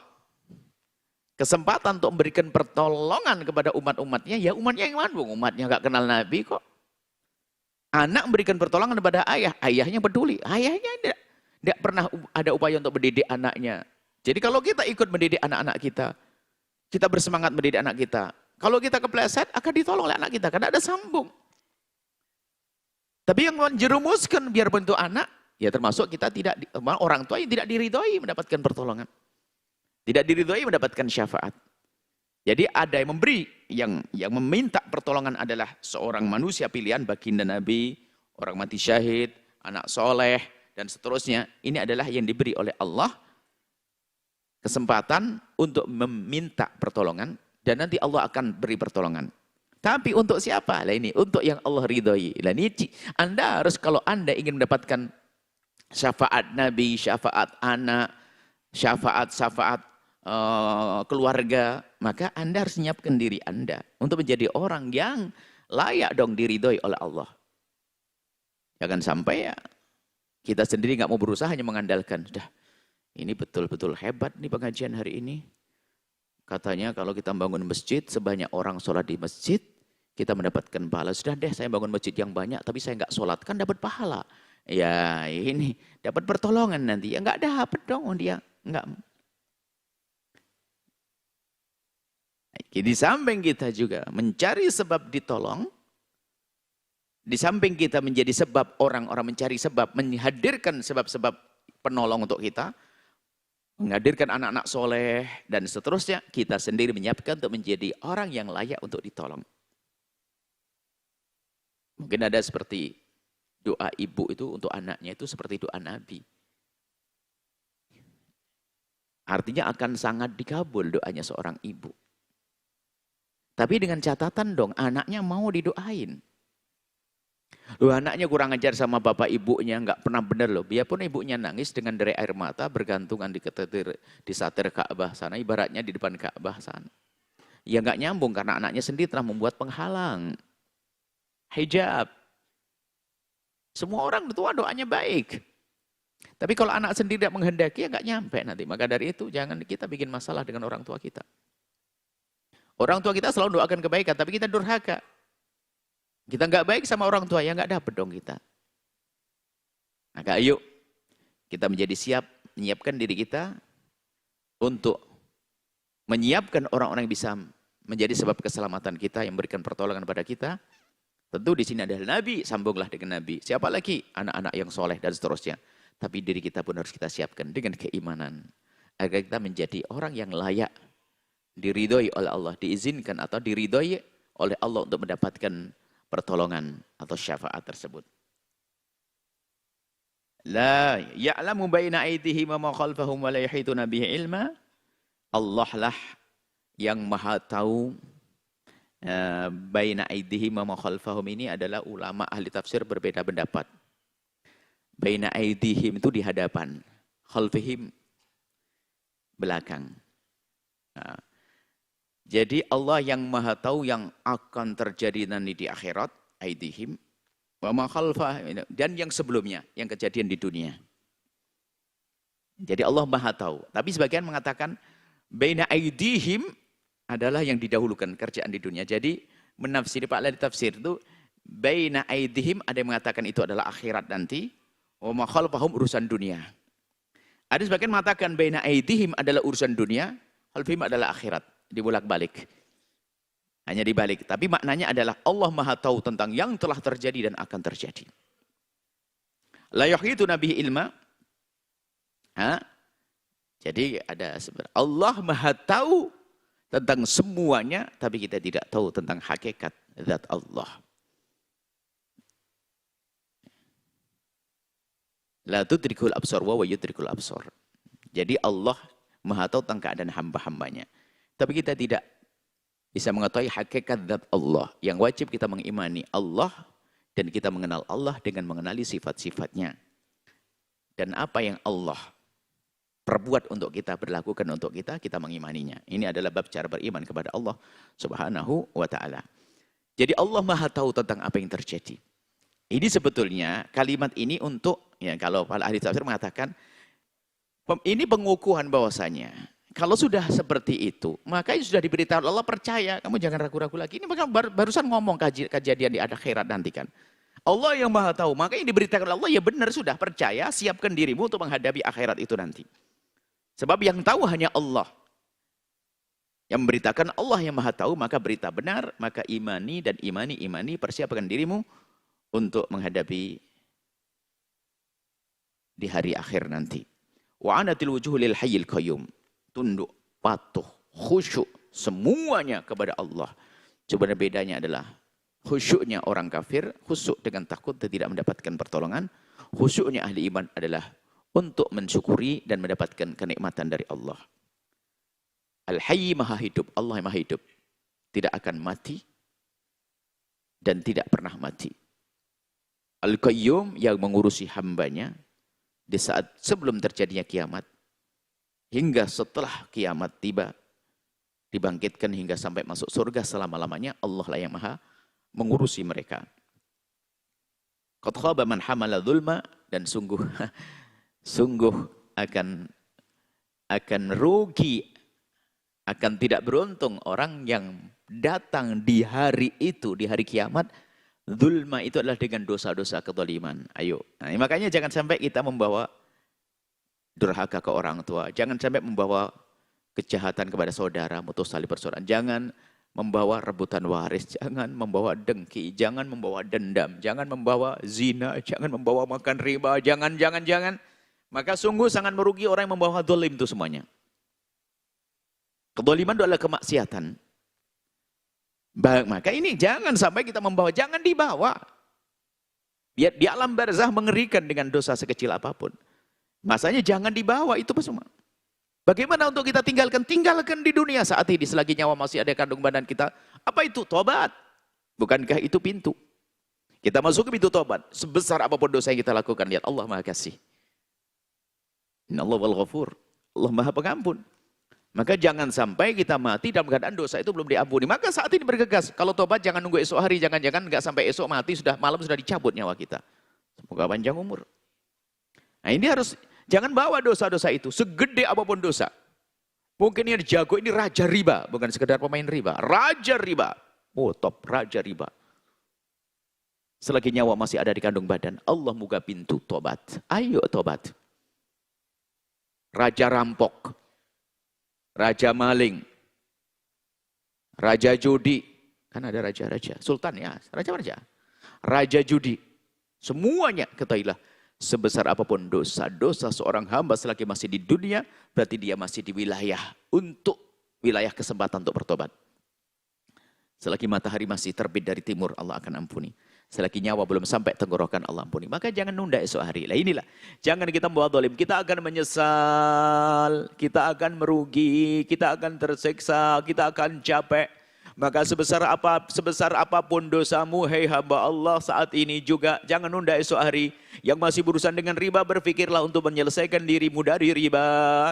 kesempatan untuk memberikan pertolongan kepada umat-umatnya, ya umatnya yang mana? Umatnya nggak kenal Nabi kok. Anak memberikan pertolongan kepada ayah, ayahnya peduli. Ayahnya tidak pernah ada upaya untuk mendidik anaknya. Jadi kalau kita ikut mendidik anak-anak kita, kita bersemangat mendidik anak kita. Kalau kita kepleset, akan ditolong oleh anak kita, karena ada sambung. Tapi yang menjerumuskan biarpun itu anak, ya termasuk kita tidak, orang tua yang tidak diridhoi mendapatkan pertolongan. Tidak diridhoi mendapatkan syafaat. Jadi ada yang memberi, yang meminta pertolongan adalah seorang manusia pilihan, baginda Nabi, orang mati syahid, anak soleh, dan seterusnya. Ini adalah yang diberi oleh Allah kesempatan untuk meminta pertolongan, dan nanti Allah akan beri pertolongan. Tapi untuk siapa? Lah ini, untuk yang Allah ridhoi. Lah ini, Anda harus, kalau Anda ingin mendapatkan syafaat Nabi, syafaat anak, syafaat keluarga, maka Anda harus menyiapkan diri Anda untuk menjadi orang yang layak dong diridhoi oleh Allah. Jangan sampai ya kita sendiri nggak mau berusaha, hanya mengandalkan. Sudah, ini betul-betul hebat nih pengajian hari ini. Katanya kalau kita bangun masjid, sebanyak orang sholat di masjid, kita mendapatkan pahala. Sudah deh, saya bangun masjid yang banyak, tapi saya nggak sholat, kan dapat pahala. Ya ini dapat pertolongan nanti. Ya nggak dapat dong dia, nggak. Di samping kita juga mencari sebab ditolong, di samping kita menjadi sebab orang-orang mencari sebab, menghadirkan sebab-sebab penolong untuk kita, menghadirkan anak-anak soleh, dan seterusnya, kita sendiri menyiapkan untuk menjadi orang yang layak untuk ditolong. Mungkin ada seperti doa ibu itu untuk anaknya itu seperti doa Nabi. Artinya akan sangat dikabul doanya seorang ibu. Tapi dengan catatan dong, anaknya mau didoain. Loh, anaknya kurang ajar sama bapak ibunya, nggak pernah benar loh. Biarpun ibunya nangis dengan derai air mata, bergantungan di satir Ka'bah sana, ibaratnya di depan Ka'bah sana. Ya nggak nyambung karena anaknya sendiri telah membuat penghalang. Hijab. Semua orang tua doanya baik. Tapi kalau anak sendiri tidak menghendaki, ya nggak nyampe nanti. Maka dari itu jangan kita bikin masalah dengan orang tua kita. Orang tua kita selalu doakan kebaikan, tapi kita durhaka. Kita nggak baik sama orang tua, ya nggak dapet dong kita. Maka ayo kita menjadi siap, menyiapkan diri kita untuk menyiapkan orang-orang yang bisa menjadi sebab keselamatan kita, yang memberikan pertolongan pada kita. Tentu di sini adalah Nabi, sambunglah dengan Nabi. Siapa lagi? Anak-anak yang soleh dan seterusnya. Tapi diri kita pun harus kita siapkan dengan keimanan. Agar kita menjadi orang yang layak diridhoi oleh Allah, diizinkan atau diridhoi oleh Allah untuk mendapatkan pertolongan atau syafaat tersebut. La ya'lamu baina aydihim wa ma khalfahum wa la yuhituna bihi ilma. Allah lah yang maha tahu. Baina aydihim wa ma khalfahum ini adalah ulama ahli tafsir berbeda pendapat. Baina aydihim itu di hadapan, khalfihim belakang. Nah, jadi Allah yang maha tahu yang akan terjadi nanti di akhirat, aidihim, wa ma khalfah, dan yang sebelumnya, yang kejadian di dunia. Jadi Allah maha tahu. Tapi sebagian mengatakan, baina aidihim adalah yang didahulukan kerjaan di dunia. Jadi menafsiri Pak Ladi tafsir itu, baina aidihim ada yang mengatakan itu adalah akhirat nanti, wa ma khalfahum urusan dunia. Ada sebagian mengatakan baina aidihim adalah urusan dunia, khalfihim adalah akhirat. Dibolak-balik, hanya dibalik. Tapi maknanya adalah Allah maha tahu tentang yang telah terjadi dan akan terjadi. La yuhitu nabihi ilma, Ha? Jadi ada sebenarnya Allah Maha tahu tentang semuanya, tapi kita tidak tahu tentang hakikat zat Allah. La tudrikul absar wa yudrikul absar. Jadi Allah Maha tahu tentang keadaan hamba-hambanya. Tapi kita tidak bisa mengetahui hakikat zat Allah. Yang wajib kita mengimani Allah dan kita mengenal Allah dengan mengenali sifat-sifatnya. Dan apa yang Allah perbuat untuk kita, berlakukan untuk kita, kita mengimaninya. Ini adalah bab cara beriman kepada Allah Subhanahu wa ta'ala. Jadi Allah Maha tahu tentang apa yang terjadi. Ini sebetulnya kalimat ini untuk, ya kalau para ahli tafsir mengatakan, ini pengukuhan bahwasanya kalau sudah seperti itu, maka sudah diberitahu Allah, percaya, kamu jangan ragu-ragu lagi. Ini barusan ngomong kejadian di akhirat nanti kan. Allah yang Maha tahu, maka yang diberitakan Allah ya benar, sudah percaya, siapkan dirimu untuk menghadapi akhirat itu nanti. Sebab yang tahu hanya Allah. Yang memberitakan Allah yang Maha tahu, maka berita benar, maka imani dan imani, persiapkan dirimu untuk menghadapi di hari akhir nanti. Wa anatil wujuh lil hayyil qayyum. Tunduk, patuh, khusyuk semuanya kepada Allah. Coba bedanya adalah khusyuknya orang kafir, khusyuk dengan takut dan tidak mendapatkan pertolongan. Khusyuknya ahli iman adalah untuk mensyukuri dan mendapatkan kenikmatan dari Allah. Al-Hayy Maha hidup, Allah yang Maha hidup. Tidak akan mati dan tidak pernah mati. Al-Qayyum yang mengurusi hambanya di saat sebelum terjadinya kiamat. Hingga setelah kiamat tiba, dibangkitkan hingga sampai masuk surga selama-lamanya, Allah lah yang Maha mengurusi mereka. Qad khaba man hamala dzulma, dan sungguh akan rugi, akan tidak beruntung orang yang datang di hari itu, di hari kiamat. Dzulma itu adalah dengan dosa-dosa kezaliman. Ayo, nah, makanya jangan sampai kita membawa durhaka ke orang tua, jangan sampai membawa kejahatan kepada saudara, mutus tali persaudaraan, jangan membawa rebutan waris, jangan membawa dengki, jangan membawa dendam, jangan membawa zina, jangan membawa makan riba, jangan. Maka sungguh sangat merugi orang yang membawa zalim itu semuanya. Kezaliman itu adalah kemaksiatan. Maka ini jangan sampai kita membawa, jangan dibawa. Biar di alam barzah mengerikan dengan dosa sekecil apapun. Masanya jangan dibawa itu semua. Bagaimana untuk kita tinggalkan? Tinggalkan di dunia saat ini selagi nyawa masih ada kandung badan kita. Apa itu? Tobat. Bukankah itu pintu? Kita masuk ke pintu tobat. Sebesar apapun dosa yang kita lakukan, lihat Allah Maha Kasih. Inna Allah wal ghafur. Allah Maha Pengampun. Maka jangan sampai kita mati dalam keadaan dosa itu belum diampuni. Maka saat ini bergegas. Kalau tobat jangan nunggu esok hari. Jangan-jangan nggak sampai esok mati, malam sudah dicabut nyawa kita. Semoga panjang umur. Nah ini harus, jangan bawa dosa-dosa itu. Segede apapun dosa. Mungkin yang jago ini raja riba. Bukan sekedar pemain riba. Raja riba. Oh top, raja riba. Selagi nyawa masih ada di kandung badan, Allah buka pintu tobat. Ayo tobat. Raja rampok. Raja maling, raja judi, kan ada raja-raja, sultan ya, raja-raja, raja judi, semuanya ketahuilah, sebesar apapun dosa seorang hamba selagi masih di dunia, berarti dia masih di wilayah kesempatan untuk bertobat. Selagi matahari masih terbit dari timur, Allah akan ampuni. Selagi nyawa belum sampai tenggorokan, Allah ampuni. Maka jangan nunda esok hari. Lah inilah. Jangan kita membuat zalim. Kita akan menyesal. Kita akan merugi. Kita akan tersiksa. Kita akan capek. Maka sebesar apapun dosamu, hei hamba Allah, saat ini juga jangan nunda esok hari. Yang masih berurusan dengan riba, berpikirlah untuk menyelesaikan dirimu dari riba.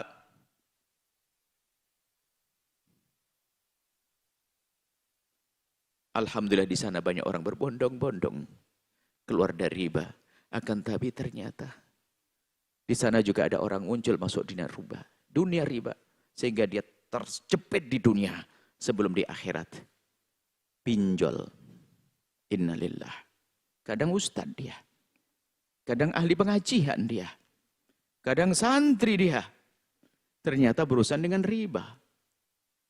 Alhamdulillah di sana banyak orang berbondong-bondong keluar dari riba. Akan tapi ternyata di sana juga ada orang muncul masuk dunia riba, sehingga dia terjepit di dunia sebelum di akhirat pinjol. Innalillah. Kadang ustadz dia, kadang ahli pengajian dia, kadang santri dia, ternyata berurusan dengan riba.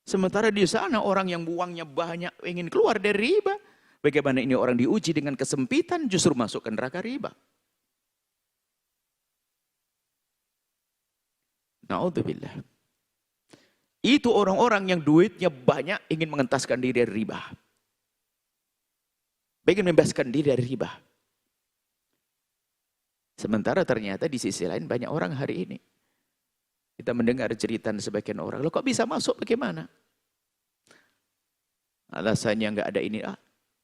Sementara di sana orang yang uangnya banyak ingin keluar dari riba. Bagaimana ini orang diuji dengan kesempitan justru masuk ke neraka riba. Na'udzubillah. Itu orang-orang yang duitnya banyak ingin mengentaskan diri dari riba. Ingin membebaskan diri dari riba. Sementara ternyata di sisi lain banyak orang hari ini. Kita mendengar cerita sebagian orang, loh kok bisa masuk bagaimana? Alasannya nggak ada ini.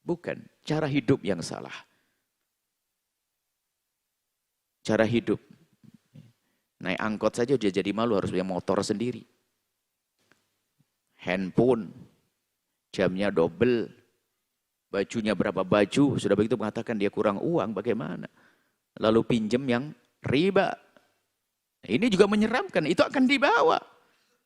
Bukan, cara hidup yang salah. Cara hidup. Naik angkot saja udah jadi malu, harus punya motor sendiri. Handphone, jamnya double, bajunya berapa baju, sudah begitu mengatakan dia kurang uang, bagaimana? Lalu pinjam yang riba. Ini juga menyeramkan, itu akan dibawa.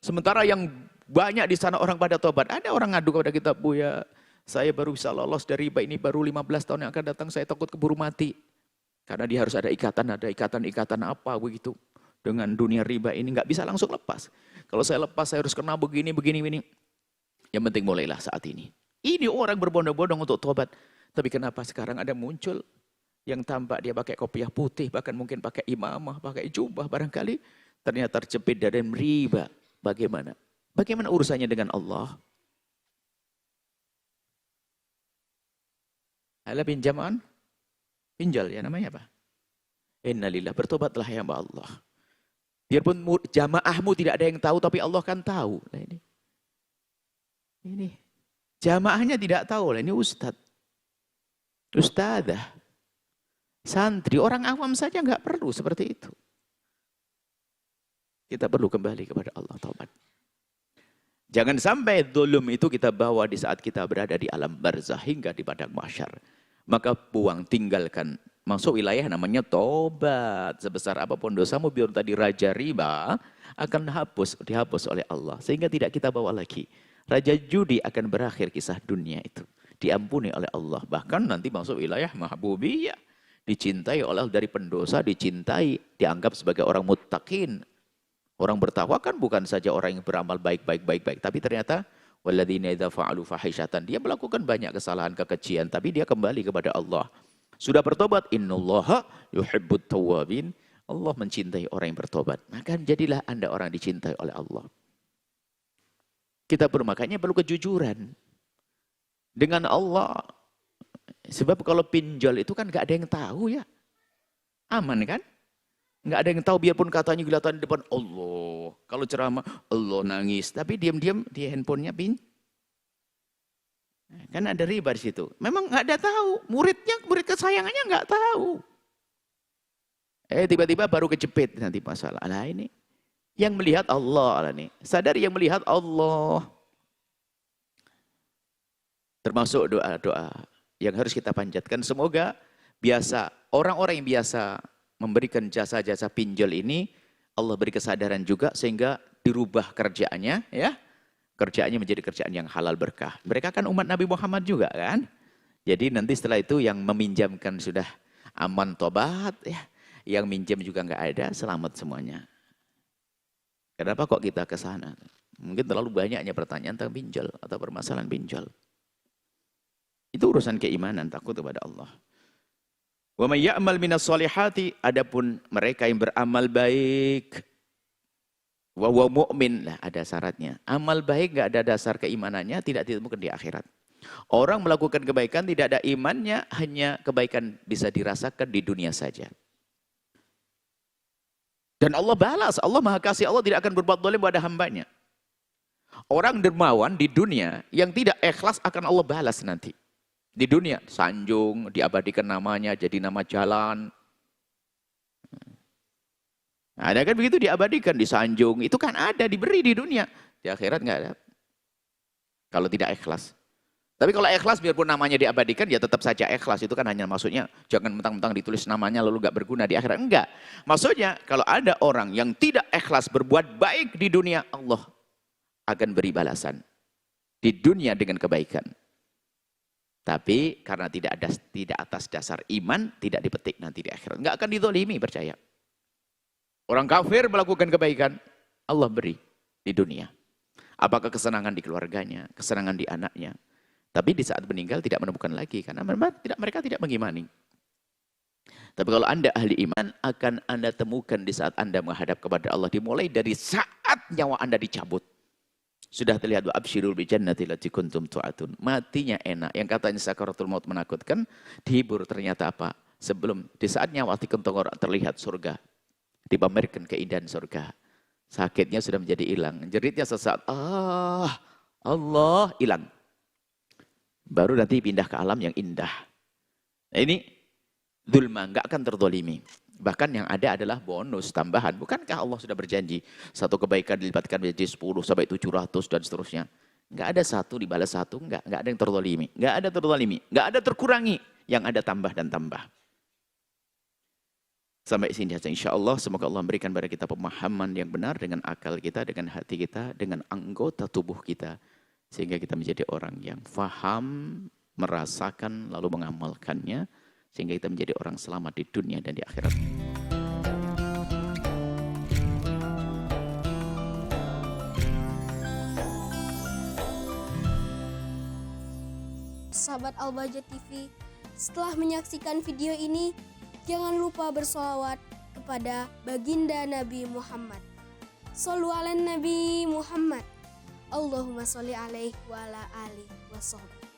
Sementara yang banyak di sana orang pada tobat. Ada orang ngadu kepada kita, Buya, saya baru bisa lolos dari riba ini baru 15 tahun yang akan datang, saya takut keburu mati. Karena dia harus ada ikatan apa begitu. Dengan dunia riba ini nggak bisa langsung lepas. Kalau saya lepas saya harus kena begini. Yang penting mulailah saat ini. Ini orang berbondong-bondong untuk tobat. Tapi kenapa sekarang ada muncul yang tampak dia pakai kopiah putih, bahkan mungkin pakai imamah, pakai jubah barangkali. Ternyata terjepit dari riba. Bagaimana? Bagaimana urusannya dengan Allah? Alah pinjaman? Pinjal ya namanya apa? Innalillah, bertobatlah ya Allah. Biarpun jamaahmu tidak ada yang tahu, tapi Allah kan tahu. Nah ini jamaahnya tidak tahu. Ini ustadz, ustadzah, santri, orang awam saja nggak perlu seperti itu. Kita perlu kembali kepada Allah, taubat. Jangan sampai zulum itu kita bawa di saat kita berada di alam barzah hingga di padang mahsyar. Maka buang, tinggalkan. Masuk wilayah namanya tobat. Sebesar apapun dosamu, biar tadi raja riba akan dihapus oleh Allah. Sehingga tidak kita bawa lagi. Raja judi akan berakhir kisah dunia itu. Diampuni oleh Allah. Bahkan nanti masuk wilayah mahbubiyah. Dicintai oleh dari pendosa, dicintai. Dianggap sebagai orang muttaqin. Orang bertakwa kan bukan saja orang yang beramal baik. Tapi ternyata walladzina idza fa'alu fahishatan. Dia melakukan banyak kesalahan, kekejian. Tapi dia kembali kepada Allah. Sudah bertobat, innallaha yuhibbut tawwabin. Allah mencintai orang yang bertobat. Maka jadilah Anda orang dicintai oleh Allah. Kita makanya perlu kejujuran dengan Allah. Sebab kalau pinjol itu kan gak ada yang tahu ya. Aman kan? Gak ada yang tahu biarpun katanya kelihatan di depan Allah. Kalau ceramah Allah nangis. Tapi diam-diam di handphonenya kan ada riba di situ. Memang nggak ada tahu. Murid kesayangannya nggak tahu. Tiba-tiba baru kejepit nanti masalah. Nah ini yang melihat Allah nih. Sadar yang melihat Allah. Termasuk doa-doa yang harus kita panjatkan. Semoga biasa orang-orang yang biasa memberikan jasa-jasa pinjol ini Allah beri kesadaran juga sehingga dirubah kerjaannya ya. Kerjaannya menjadi kerjaan yang halal berkah. Mereka kan umat Nabi Muhammad juga kan. Jadi nanti setelah itu yang meminjamkan sudah aman tobat. Ya. Yang minjam juga nggak ada, selamat semuanya. Kenapa kok kita ke sana? Mungkin terlalu banyaknya pertanyaan tentang pinjol atau permasalahan pinjol. Itu urusan keimanan, takut kepada Allah. Wa may ya'mal minas solihati, adapun mereka yang beramal baik. Wa mu'min, lah ada syaratnya. Amal baik nggak ada dasar keimanannya, tidak ditemukan di akhirat. Orang melakukan kebaikan tidak ada imannya, hanya kebaikan bisa dirasakan di dunia saja. Dan Allah balas, Allah Maha Kasih, Allah tidak akan berbuat zalim pada hambanya. Orang dermawan di dunia yang tidak ikhlas akan Allah balas nanti. Di dunia, sanjung, diabadikan namanya, jadi nama jalan. Ada kan begitu diabadikan, disanjung. Itu kan ada, diberi di dunia. Di akhirat nggak ada. Kalau tidak ikhlas. Tapi kalau ikhlas biarpun namanya diabadikan, ya tetap saja ikhlas. Itu kan hanya maksudnya, jangan mentang-mentang ditulis namanya lalu nggak berguna di akhirat. Enggak. Maksudnya kalau ada orang yang tidak ikhlas berbuat baik di dunia, Allah akan beri balasan. Di dunia dengan kebaikan. Tapi karena tidak atas dasar iman, tidak dipetik nanti di akhirat. Nggak akan dizalimi, percaya. Orang kafir melakukan kebaikan, Allah beri di dunia. Apakah kesenangan di keluarganya, kesenangan di anaknya. Tapi di saat meninggal tidak menemukan lagi, karena mereka tidak mengimani. Tapi kalau Anda ahli iman, akan Anda temukan di saat Anda menghadap kepada Allah. Dimulai dari saat nyawa Anda dicabut. Sudah terlihat, wa absyirul bi jannati allati kuntum tu'atun. Matinya enak. Yang katanya sakaratul maut menakutkan, dihibur ternyata apa? Sebelum, di saat nyawa di kentongorak terlihat surga. Dipamerkan keindahan surga. Sakitnya sudah menjadi hilang. Jeritnya sesaat, Allah hilang. Baru nanti pindah ke alam yang indah. Nah ini zulma, nggak akan terzalimi. Bahkan yang ada adalah bonus tambahan. Bukankah Allah sudah berjanji satu kebaikan dilipatkan menjadi 10 sampai 700 dan seterusnya. Nggak ada satu dibalas satu, nggak ada yang terzalimi. Nggak ada terzalimi, nggak ada terkurangi. Yang ada tambah dan tambah. Sampai sini saja insya Allah. Semoga Allah memberikan kepada kita pemahaman yang benar dengan akal kita, dengan hati kita, dengan anggota tubuh kita. Sehingga kita menjadi orang yang faham, merasakan, lalu mengamalkannya. Sehingga kita menjadi orang selamat di dunia dan di akhirat. Sahabat Al-Bahjah TV, setelah menyaksikan video ini, jangan lupa bersolawat kepada baginda Nabi Muhammad. Shollu ala Nabi Muhammad. Allahumma sholli alaihi wa ala alihi wa sahbihi.